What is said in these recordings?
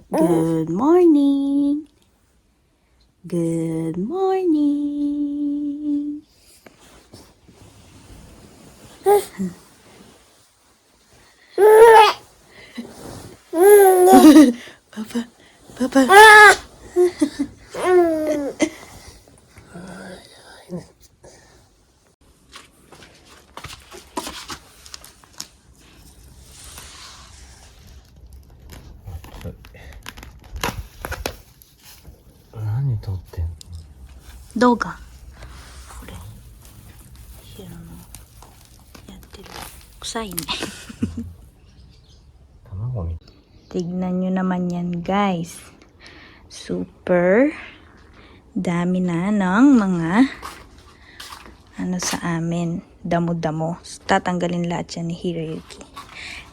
Good morning. Good morning. Papa, Papa.何撮ってんの？動画。これ。ヒロのやってる。臭いね。卵みたい。 Tignan nyo naman yan, guys. Super dami na ng mga ano sa amin. Damo-damo. Tatanggalin lahat yan ni Hiroyuki.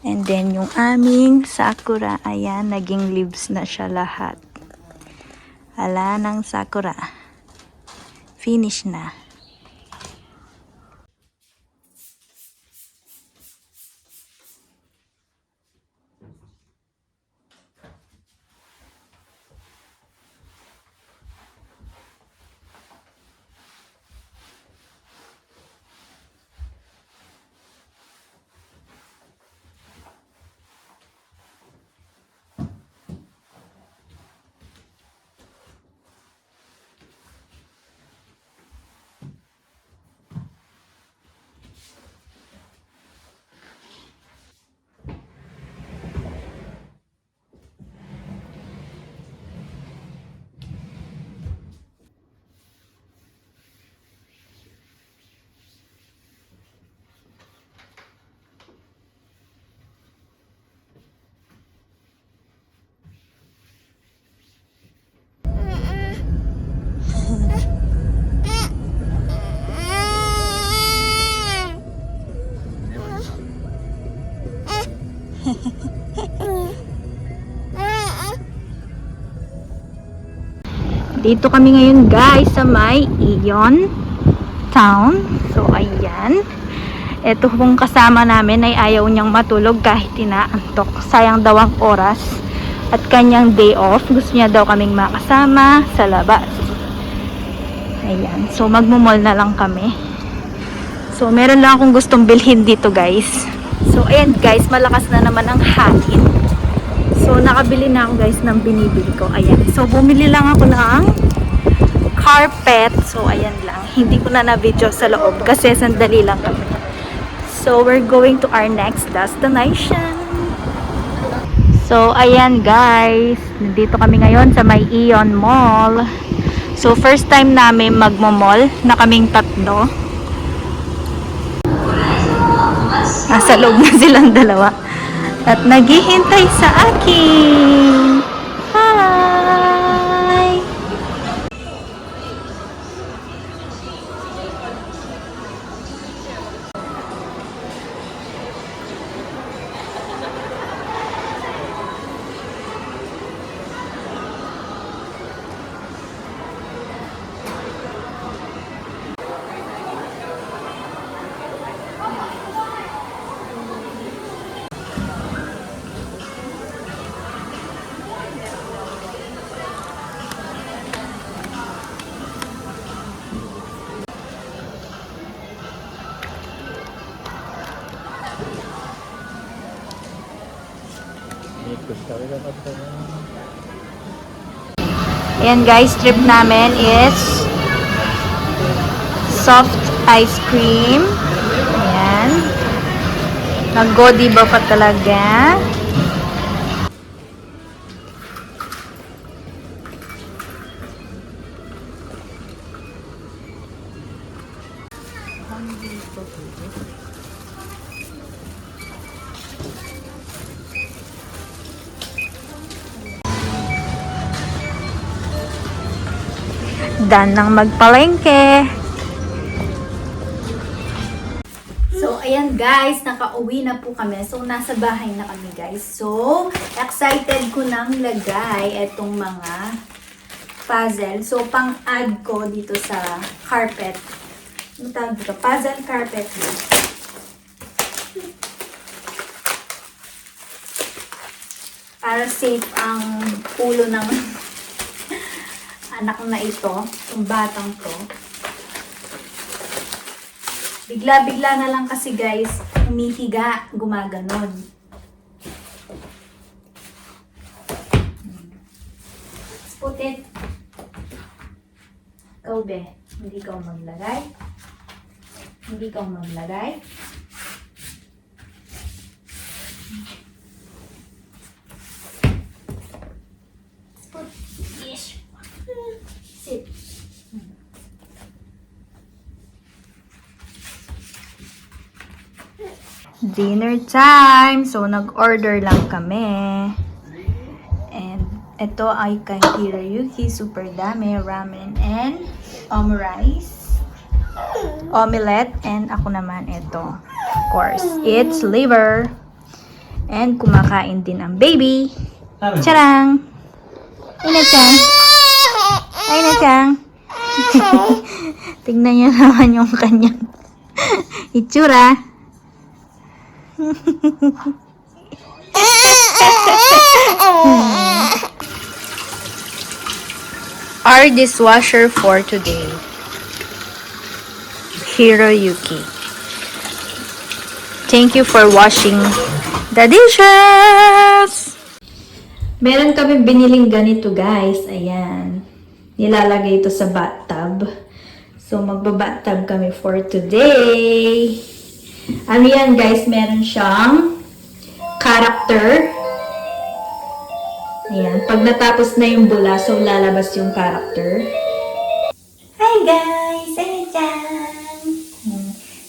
And then, yung aming sakura, ayan, naging leaves na siya lahat. Ala ng sakura. Finish na. Dito kami ngayon, guys, sa may Iyon Town. So, ayan. Ito pong kasama namin ay ayaw niyang matulog kahit inaantok. Sayang daw ang oras at kanyang day off. Gusto niya daw kaming makasama sa labas. Ayan. So, magmumall na lang kami. So, meron lang akong gustong bilhin dito, guys. So, ayan, guys. Malakas na naman ang hangin. So, nakabili na ako, guys, ng binibili ko. Ayan. So, bumili lang ako ng carpet. So, ayan lang. Hindi ko na na-video sa loob kasi sandali lang kami. So, we're going to our next destination. So, ayan, guys. Nandito kami ngayon sa may Ion Mall. So, first time namin magmo-mall na kaming tatlo. Nasa loob na silang dalawa. At naghihintay sa akin. Hi! Ayan, guys, trip namin is soft ice cream. Ayan. Nag-godi ba pa talaga? Dan ng magpalengke. So, ayan guys, nakauwi na po kami. So, nasa bahay na kami guys. So, excited ko nang lagay itong mga puzzle. So, pang-add ko dito sa carpet. Ano tawag dito? Puzzle carpet. Para safe ang ulo ng anak na ito, yung batang to. Bigla-bigla na lang kasi guys, humihiga, gumaganon. Let's put it. Ikaw be, hindi ka maglagay. Hindi ka maglagay. Let's put this. Sit. Dinner time! So, nag-order lang kami. And, ito ay kay Hiroyuki. Super dami. Ramen and omurice. Omelette. And ako naman ito. Of course, it's liver. And kumakain din ang baby. Charang! Ina-chan! Ay, na-chan! Tignan niyo naman yung kanyang itsura. Our dishwasher for today, Hiroyuki. Thank you for washing the dishes. Meron kami biniling ganito guys. Ayan. Nilalagay ito sa bathtub. So magba-bathtub kami for today. Ano yan guys, meron siyang character. Ayan, pag natapos na yung bula, so lalabas yung character. Hi guys! Ayan!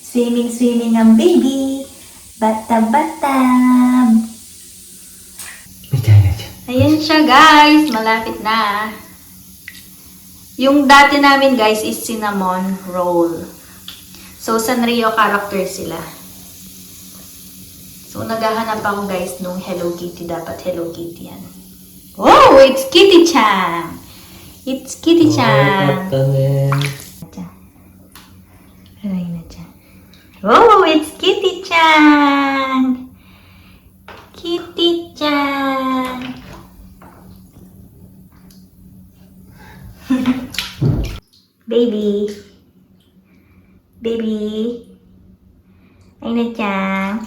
Swimming ang baby. Bathtub. Ayan siya guys, malapit na. Yung dati namin guys is cinnamon roll. So, Sanrio character sila. So, naghahanap ako guys nung Hello Kitty. Dapat Hello Kitty yan. Oh, it's Kitty-chan! It's Kitty-chan! Aray na dyan. Oh, it's Kitty-chan! Kitty-chan! Baby! Baby! Ay na dyan.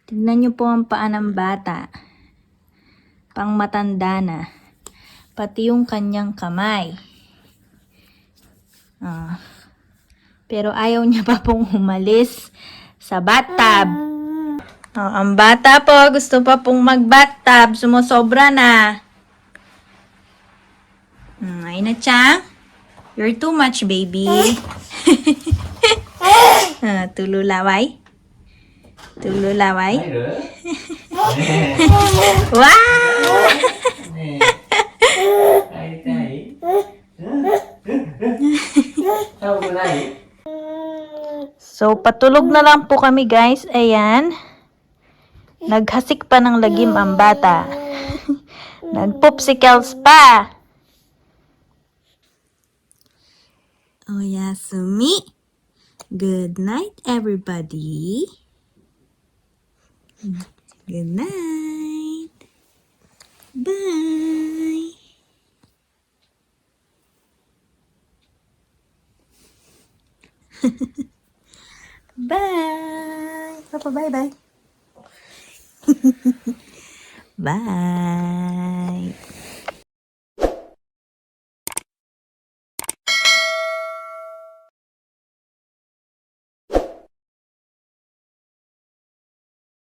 Tignan niyo po ang paa ng bata. Pang matanda na. Pati yung kanyang kamay. Pero ayaw niya pa pong umalis sa bathtub. Ang bata po, gusto pa pong mag-bathtub. Sumusobra na. Ay na, Chang. You're too much, baby. Tululaway. Tululaway. Wow! So, patulog na lang po kami guys. Ayan. Naghasik pa ng lagim ang bata. Nagpopsicles pa. Oyasumi. Good night, everybody. Good night. Bye. Bye. Papa, bye-bye. Bye.